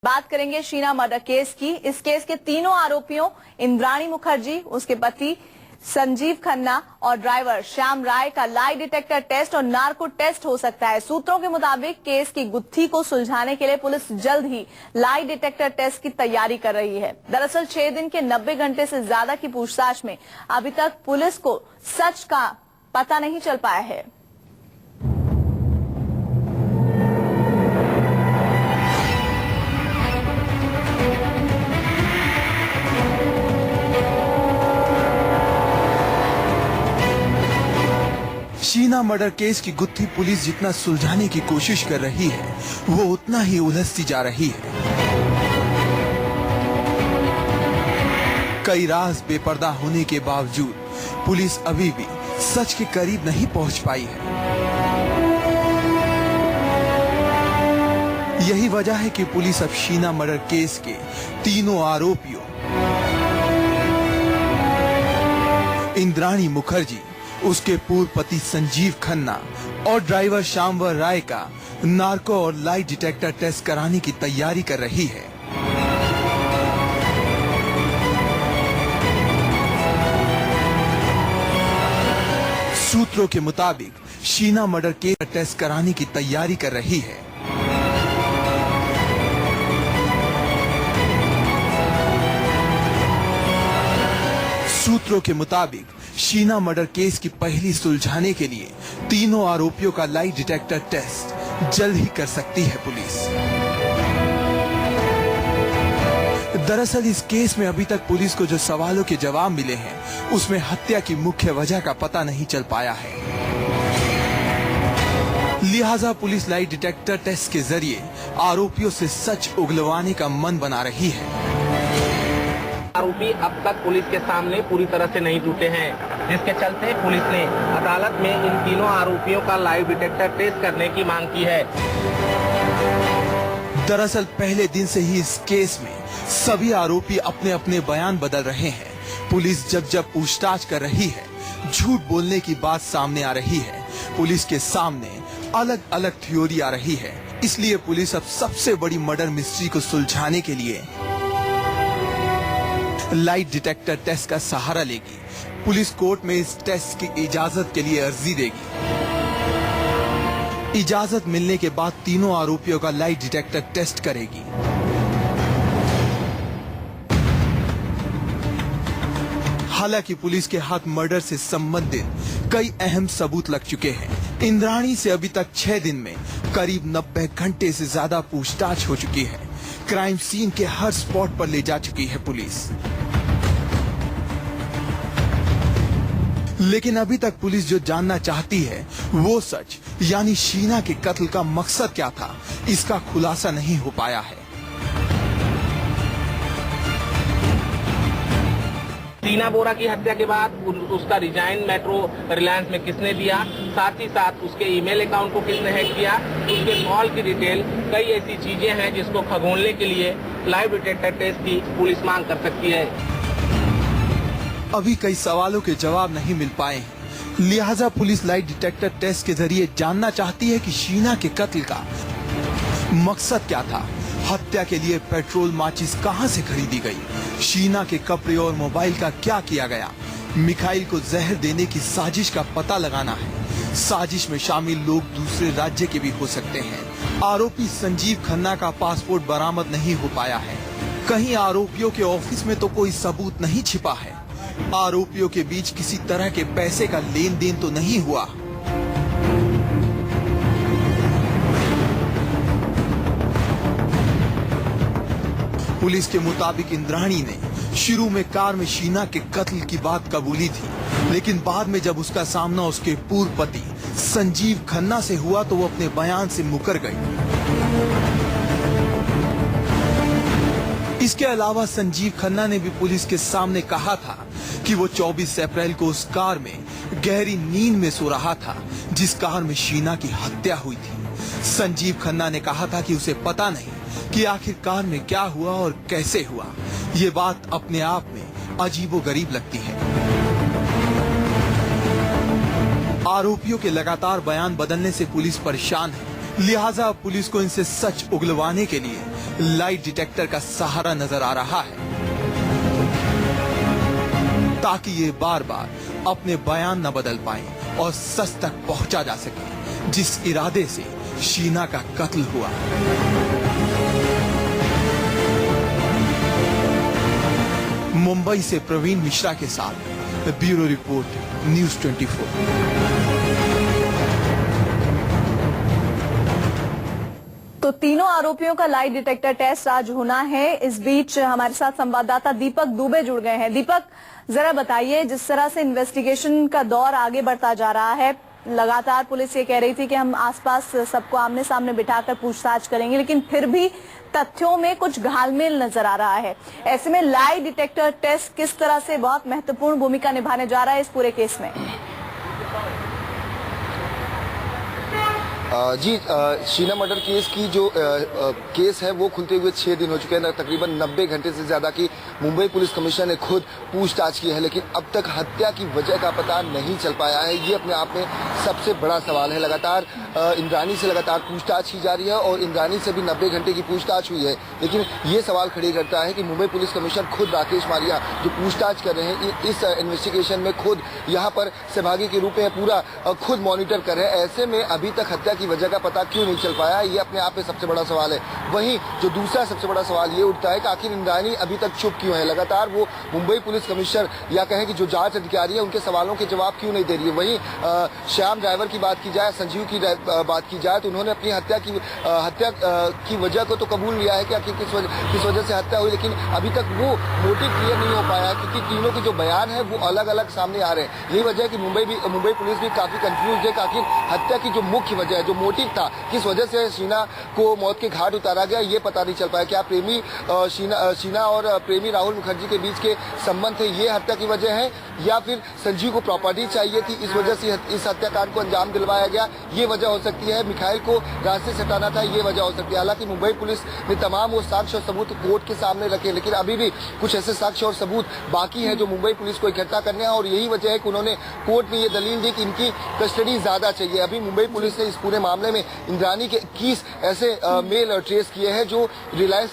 बात करेंगे Sheena murder case की। इस केस के तीनों आरोपियों इंद्राणी मुखर्जी, उसके पति संजीव खन्ना और ड्राइवर श्याम राय का लाई डिटेक्टर टेस्ट और नार्को टेस्ट हो सकता है। सूत्रों के मुताबिक केस की गुत्थी को सुलझाने के लिए पुलिस जल्द ही लाई डिटेक्टर टेस्ट की तैयारी कर रही है। दरअसल 6 दिन के 90 घंटे से ज्यादा की पूछताछ में अभी तक पुलिस को सच का पता नहीं चल पाया है। शीना मर्डर केस की गुत्थी पुलिस जितना सुलझाने की कोशिश कर रही है, वो उतना ही उलझती जा रही है। कई राज बेपर्दा होने के बावजूद पुलिस अभी भी सच के करीब नहीं पहुंच पाई है। यही वजह है कि पुलिस अब शीना मर्डर केस के तीनों आरोपियों इंद्राणी मुखर्जी, उसके पूर्व पति संजीव खन्ना और ड्राइवर श्याम राय का नार्को और लाई डिटेक्टर टेस्ट कराने की तैयारी कर रही है। सूत्रों के मुताबिक शीना मर्डर केस टेस्ट कराने की तैयारी कर रही है। सूत्रों के मुताबिक शीना मर्डर केस की पहली सुलझाने के लिए तीनों आरोपियों का लाई डिटेक्टर टेस्ट जल्द ही कर सकती है पुलिस। दरअसल इस केस में अभी तक पुलिस को जो सवालों के जवाब मिले हैं, उसमें हत्या की मुख्य वजह का पता नहीं चल पाया है। लिहाजा पुलिस लाई डिटेक्टर टेस्ट के जरिए आरोपियों से सच उगलवाने का मन बना रही है। आरोपी अब तक पुलिस के सामने पूरी तरह से नहीं जुटे हैं, जिसके चलते पुलिस ने अदालत में इन तीनों आरोपियों का लाइव डिटेक्टर टेस्ट करने की मांग की है। दरअसल पहले दिन से ही इस केस में सभी आरोपी अपने अपने बयान बदल रहे हैं। पुलिस जब जब पूछताछ कर रही है, झूठ बोलने की बात सामने आ रही है। पुलिस के सामने अलग अलग थ्योरी आ रही है। इसलिए पुलिस अब सबसे बड़ी मर्डर मिस्ट्री को सुलझाने के लिए लाइट डिटेक्टर टेस्ट का सहारा लेगी। पुलिस कोर्ट में इस टेस्ट की इजाजत के लिए अर्जी देगी। इजाजत मिलने के बाद तीनों आरोपियों का लाइट डिटेक्टर टेस्ट करेगी। हालांकि पुलिस के हाथ मर्डर से संबंधित कई अहम सबूत लग चुके हैं। इंद्राणी से अभी तक 6 दिन में करीब 90 घंटे से ज्यादा पूछताछ हो चुकी है। क्राइम सीन के हर स्पॉट पर ले जा चुकी है पुलिस। लेकिन अभी तक पुलिस जो जानना चाहती है वो सच, यानी शीना के कत्ल का मकसद क्या था, इसका खुलासा नहीं हो पाया है। टीना बोरा की हत्या के बाद उसका रिजाइन मेट्रो रिलायंस में किसने दिया, साथ ही साथ उसके ईमेल अकाउंट को किसने हैक किया, उसके कॉल की डिटेल, कई ऐसी चीजें हैं जिसको खगोलने के लिए लाइव डिटेक्टर टेस्ट की पुलिस मांग कर सकती है। अभी कई सवालों के जवाब नहीं मिल पाए हैं, लिहाजा पुलिस लाइट डिटेक्टर टेस्ट के जरिए जानना चाहती है कि शीना के कत्ल का मकसद क्या था। हत्या के लिए पेट्रोल माचिस कहां से खरीदी गई, शीना के कपड़े और मोबाइल का क्या किया गया। मिखाइल को जहर देने की साजिश का पता लगाना है। साजिश में शामिल लोग दूसरे राज्य के भी हो सकते हैं। आरोपी संजीव खन्ना का पासपोर्ट बरामद नहीं हो पाया है। कहीं आरोपियों के ऑफिस में तो कोई सबूत नहीं छिपा है। आरोपियों के बीच किसी तरह के पैसे का लेन देन तो नहीं हुआ। पुलिस के मुताबिक इंद्राणी ने शुरू में कार में शीना के कत्ल की बात कबूली थी, लेकिन बाद में जब उसका सामना उसके पूर्व पति संजीव खन्ना से हुआ तो वो अपने बयान से मुकर गई। इसके अलावा संजीव खन्ना ने भी पुलिस के सामने कहा था कि वो 24 अप्रैल को उस कार में गहरी नींद में सो रहा था जिस कार में शीना की हत्या हुई थी। संजीव खन्ना ने कहा था कि उसे पता नहीं कि आखिर कार में क्या हुआ और कैसे हुआ। ये बात अपने आप में अजीबोगरीब लगती है। आरोपियों के लगातार बयान बदलने से पुलिस परेशान है, लिहाजा पुलिस को इनसे सच उगलवाने के लिए लाइट डिटेक्टर का सहारा नजर आ रहा है, ताकि ये बार बार अपने बयान न बदल पाएं और सच तक पहुंचा जा सके जिस इरादे से शीना का कत्ल हुआ। मुंबई से प्रवीण मिश्रा के साथ ब्यूरो रिपोर्ट, न्यूज़ 24। तो तीनों आरोपियों का लाइट डिटेक्टर टेस्ट आज होना है। इस बीच हमारे साथ संवाददाता दीपक दुबे जुड़ गए हैं। दीपक, जरा बताइए, जिस तरह से इन्वेस्टिगेशन का दौर आगे बढ़ता जा रहा है, लगातार पुलिस ये कह रही थी कि हम आसपास सबको आमने सामने बिठाकर पूछताछ करेंगे, लेकिन फिर भी तथ्यों में कुछ घालमेल नजर आ रहा है। ऐसे में लाइट डिटेक्टर टेस्ट किस तरह से बहुत महत्वपूर्ण भूमिका निभाने जा रहा है इस पूरे केस में? जी, शीना मर्डर केस की जो केस है वो खुलते हुए 6 दिन हो चुके हैं। तकरीबन 90 घंटे से ज्यादा की मुंबई पुलिस कमिश्नर ने खुद पूछताछ की है, लेकिन अब तक हत्या की वजह का पता नहीं चल पाया है। ये अपने आप में सबसे बड़ा सवाल है। लगातार इंद्राणी से लगातार पूछताछ की जा रही है और इंद्राणी से भी 90 घंटे की पूछताछ हुई है, लेकिन ये सवाल खड़ी करता है कि मुंबई पुलिस कमिश्नर खुद राकेश मारिया जो पूछताछ कर रहे हैं इस इन्वेस्टिगेशन में, खुद यहाँ पर सहभागी के रूप में पूरा खुद मॉनिटर कर रहे हैं। ऐसे में अभी तक हत्या की वजह का पता क्यों नहीं चल पाया, ये अपने आप में सबसे बड़ा सवाल है। वहीं जो दूसरा सबसे बड़ा सवाल ये उठता है कि आखिर इंद्राणी अभी तक चुप क्यों है। लगातार वो मुंबई पुलिस कमिश्नर या कहें कि जो जांच अधिकारी है उनके सवालों के जवाब क्यों नहीं दे रही है। वहीं श्याम ड्राइवर की बात की जाए, संजीव की बात की जाए, तो उन्होंने अपनी हत्या की वजह को तो कबूल लिया है कि आखिर किस वजह से हत्या हुई, लेकिन अभी तक वो मोटिव क्लियर नहीं हो पाया क्योंकि तीनों के जो बयान है वो अलग अलग सामने आ रहे हैं। यही वजह है कि मुंबई पुलिस भी काफी कंफ्यूज है कि आखिर हत्या की जो मुख्य वजह है, जो मोटिव था, किस वजह से शीना को मौत के घाट उतारा गया, ये पता नहीं चल पाया। क्या प्रेमी शीना और प्रेमी राहुल मुखर्जी के बीच के संबंध थे, ये हत्या की वजह है, या फिर संजीव को प्रॉपर्टी चाहिए थी, इस वजह से इस हत्याकांड को अंजाम दिलवाया गया, ये वजह हो सकती है। मिखाइल को रास्ते से हटाना था, ये वजह हो सकती है। हालांकि मुंबई पुलिस ने तमाम वो साक्ष्य और सबूत कोर्ट के सामने रखे, लेकिन अभी भी कुछ ऐसे साक्ष्य और सबूत बाकी हैं जो मुंबई पुलिस को इकट्ठा करने हैं और यही वजह है कि उन्होंने कोर्ट में ये दलील दी कि इनकी कस्टडी ज्यादा चाहिए। अभी मुंबई पुलिस ने इस पूरे मामले में इंद्राणी के 21 ऐसे मेल ट्रेस किए हैं जो रिलायंस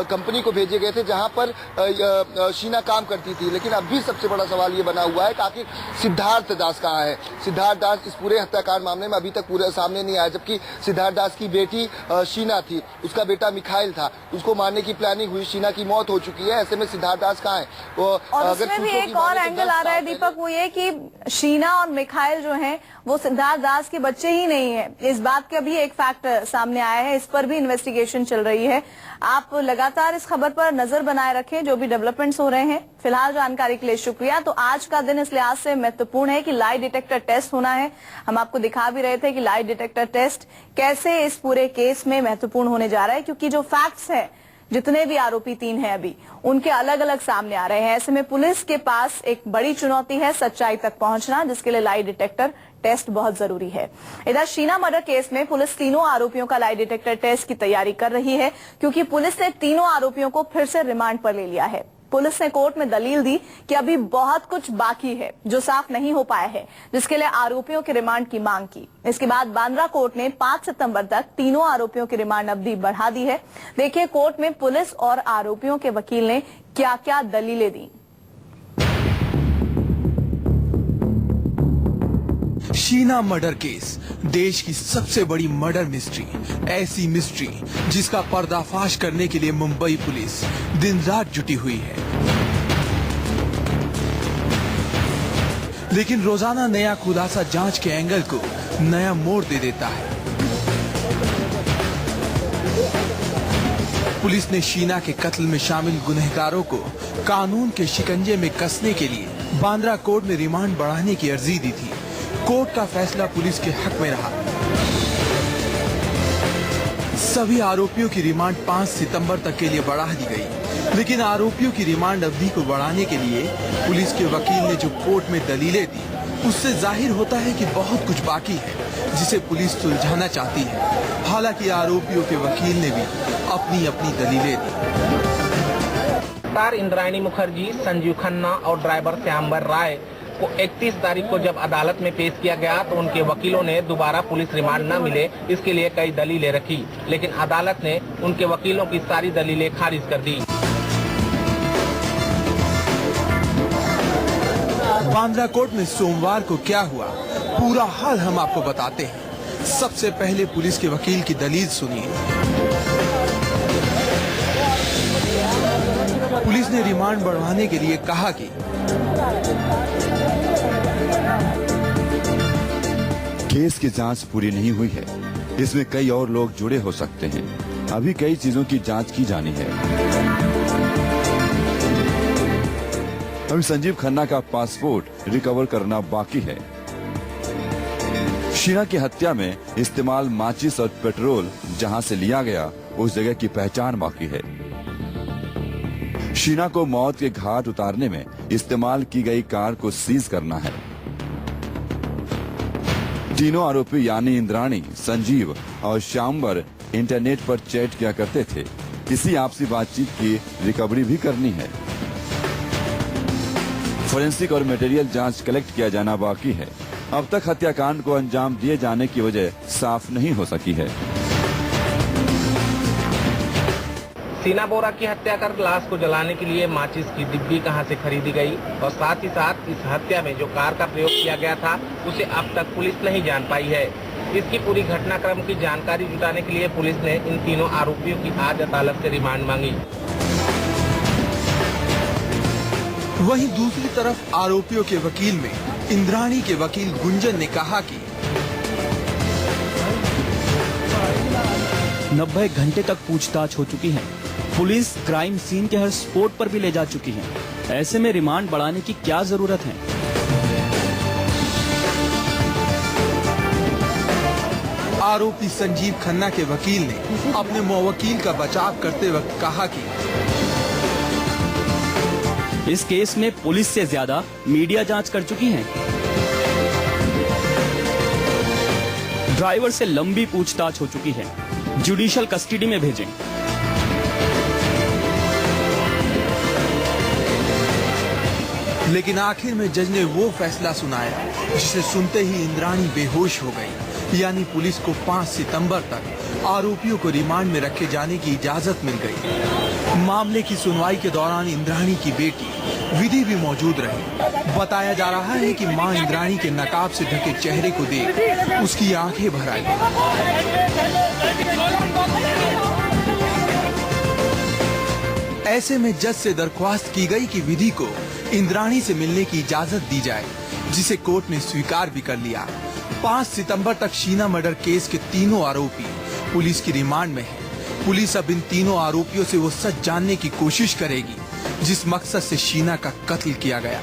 कंपनी को भेजे गए थे जहां पर शीना काम करती थी। लेकिन अब भी सबसे बड़ा सवाल ये बना हुआ है कि आखिर सिद्धार्थ दास कहाँ है। सिद्धार्थ दास इस पूरे हत्याकांड मामले में अभी तक पूरे सामने नहीं आया, जबकि सिद्धार्थ दास की बेटी शीना थी, उसका बेटा मिखाइल था, उसको मारने की प्लानिंग हुई, शीना की मौत हो चुकी है। ऐसे में सिद्धार्थ दास कहाँ है? और उसमें भी एक और एंगल आ रहा है दीपक, वो ये कि शीना और मिखाइल जो हैं वो सिद्धार्थ दास के बच्चे ही नहीं है। इस बात का भी एक फैक्ट सामने आया है, इस पर भी इन्वेस्टिगेशन चल रही है। आप लगातार इस खबर पर नजर बनाए रखें जो भी डेवलपमेंट्स हो रहे हैं। फिलहाल जानकारी के लिए शुक्रिया। तो आज का दिन इस लिहाज से महत्वपूर्ण है कि लाइट डिटेक्टर टेस्ट होना है। हम आपको दिखा भी रहे थे कि लाइट डिटेक्टर टेस्ट कैसे इस पूरे केस में महत्वपूर्ण होने जा रहा है, क्योंकि जो फैक्ट्स है, जितने भी आरोपी 3 हैं अभी, उनके अलग अलग सामने आ रहे हैं। ऐसे में पुलिस के पास एक बड़ी चुनौती है सच्चाई तक पहुंचना, जिसके लिए लाइट डिटेक्टर टेस्ट बहुत जरूरी है। इधर शीना मर्डर केस में पुलिस तीनों आरोपियों का लाइट डिटेक्टर टेस्ट की तैयारी कर रही है, क्योंकि पुलिस ने तीनों आरोपियों को फिर से रिमांड पर ले लिया है। पुलिस ने कोर्ट में दलील दी कि अभी बहुत कुछ बाकी है जो साफ नहीं हो पाया है, जिसके लिए आरोपियों के रिमांड की मांग की। इसके बाद बांद्रा कोर्ट ने 5 सितंबर तक तीनों आरोपियों की रिमांड अवधि बढ़ा दी है। देखिए कोर्ट में पुलिस और आरोपियों के वकील ने क्या क्या दलीलें दी। शीना मर्डर केस देश की सबसे बड़ी मर्डर मिस्ट्री, ऐसी मिस्ट्री जिसका पर्दाफाश करने के लिए मुंबई पुलिस दिन रात जुटी हुई है। लेकिन रोजाना नया खुलासा जांच के एंगल को नया मोड़ दे देता है। पुलिस ने शीना के कत्ल में शामिल गुनहगारों को कानून के शिकंजे में कसने के लिए बांद्रा कोर्ट में रिमांड बढ़ाने की अर्जी दी थी। कोर्ट का फैसला पुलिस के हक में रहा। सभी आरोपियों की रिमांड 5 सितंबर तक के लिए बढ़ा दी गई, लेकिन आरोपियों की रिमांड अवधि को बढ़ाने के लिए पुलिस के वकील ने जो कोर्ट में दलीलें दी, उससे जाहिर होता है कि बहुत कुछ बाकी है जिसे पुलिस सुलझाना चाहती है। हालांकि आरोपियों के वकील ने भी अपनी अपनी दलीलें दी। इंद्राणी मुखर्जी, संजीव खन्ना और ड्राइवर श्यामवर राय को 31 तारीख को जब अदालत में पेश किया गया तो उनके वकीलों ने दोबारा पुलिस रिमांड न मिले इसके लिए कई दलीलें रखी, लेकिन अदालत ने उनके वकीलों की सारी दलीलें खारिज कर दी। बांद्रा कोर्ट में सोमवार को क्या हुआ, पूरा हाल हम आपको बताते हैं। सबसे पहले पुलिस के वकील की दलील सुनिए। पुलिस ने रिमांड बढ़वाने के लिए कहा कि केस की जांच पूरी नहीं हुई है, इसमें कई और लोग जुड़े हो सकते हैं। अभी कई चीजों की जांच की जानी है। अभी संजीव खन्ना का पासपोर्ट रिकवर करना बाकी है। शीना की हत्या में इस्तेमाल माचिस और पेट्रोल जहां से लिया गया उस जगह की पहचान बाकी है। शीना को मौत के घाट उतारने में इस्तेमाल की गई कार को सीज करना है। तीनों आरोपी यानी इंद्राणी, संजीव और श्यामवर इंटरनेट पर चैट किया करते थे। इसी आपसी बातचीत की रिकवरी भी करनी है। फोरेंसिक और मटेरियल जांच कलेक्ट किया जाना बाकी है। अब तक हत्याकांड को अंजाम दिए जाने की वजह साफ नहीं हो सकी है। शीना बोरा की हत्या कर लाश को जलाने के लिए माचिस की डिब्बी कहां से खरीदी गई और साथ ही साथ इस हत्या में जो कार का प्रयोग किया गया था उसे अब तक पुलिस नहीं जान पाई है। इसकी पूरी घटनाक्रम की जानकारी जुटाने के लिए पुलिस ने इन तीनों आरोपियों की आज अदालत से रिमांड मांगी। वहीं दूसरी तरफ आरोपियों के वकील में इंद्राणी के वकील गुंजन ने कहा कि 90 घंटे तक पूछताछ हो चुकी है। पुलिस क्राइम सीन के हर स्पॉट पर भी ले जा चुकी है। ऐसे में रिमांड बढ़ाने की क्या जरूरत है? आरोपी संजीव खन्ना के वकील ने अपने मुवक्किल का बचाव करते वक्त कहा कि इस केस में पुलिस से ज्यादा मीडिया जांच कर चुकी है। ड्राइवर से लंबी पूछताछ हो चुकी है। जुडिशियल कस्टडी में भेजें। लेकिन आखिर में जज ने वो फैसला सुनाया जिसे सुनते ही इंद्राणी बेहोश हो गई। यानी पुलिस को 5 सितंबर तक आरोपियों को रिमांड में रखे जाने की इजाजत मिल गई। मामले की सुनवाई के दौरान इंद्राणी की बेटी विधि भी मौजूद रही। बताया जा रहा है कि मां इंद्राणी के नकाब से ढके चेहरे को देख उसकी आंखें भर आई। ऐसे में जज से दरख्वास्त की गई कि विधि को इंद्राणी से मिलने की इजाजत दी जाए, जिसे कोर्ट ने स्वीकार भी कर लिया। 5 सितंबर तक शीना मर्डर केस के तीनों आरोपी पुलिस की रिमांड में हैं। पुलिस अब इन तीनों आरोपियों से वो सच जानने की कोशिश करेगी जिस मकसद से शीना का कत्ल किया गया।